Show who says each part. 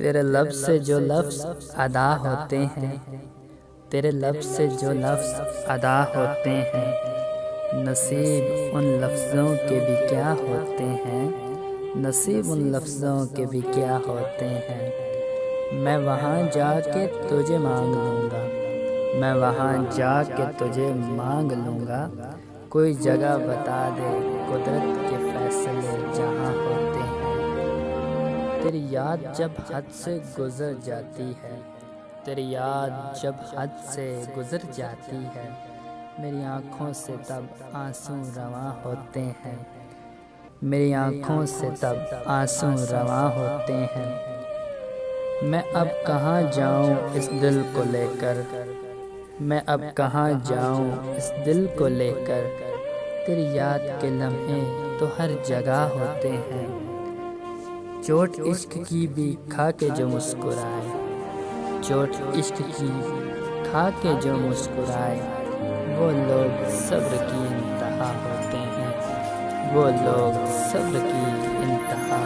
Speaker 1: तेरे लब से जो लफ्ज़ अदा होते हैं, तेरे लब से जो लफ्ज़ अदा होते हैं, नसीब उन लफ्ज़ों के भी क्या होते हैं, नसीब उन लफ्ज़ों के भी क्या होते हैं। मैं वहाँ जाके तुझे मांग लूँगा, मैं वहाँ जाके तुझे मांग लूँगा। कोई जगह बता दे कुदरत के फैसले जहाँ होते हैं। तेरी याद जब हद से गुज़र जाती है, तेरी याद जब हद से गुज़र जाती है, मेरी आँखों से तब आंसू रवां होते हैं, मेरी आँखों से तब आंसू रवां होते हैं। मैं अब कहाँ जाऊँ इस दिल को लेकर, मैं अब कहाँ जाऊँ इस दिल को लेकर, तेरी याद के लम्हे तो हर जगह होते हैं। चोट इश्क की भी खा के जो मुस्कुराए, चोट इश्क की खा के जो मुस्कुराए, वो लोग सब्र की इंतहा होते हैं, वो लोग सब्र की इंतहा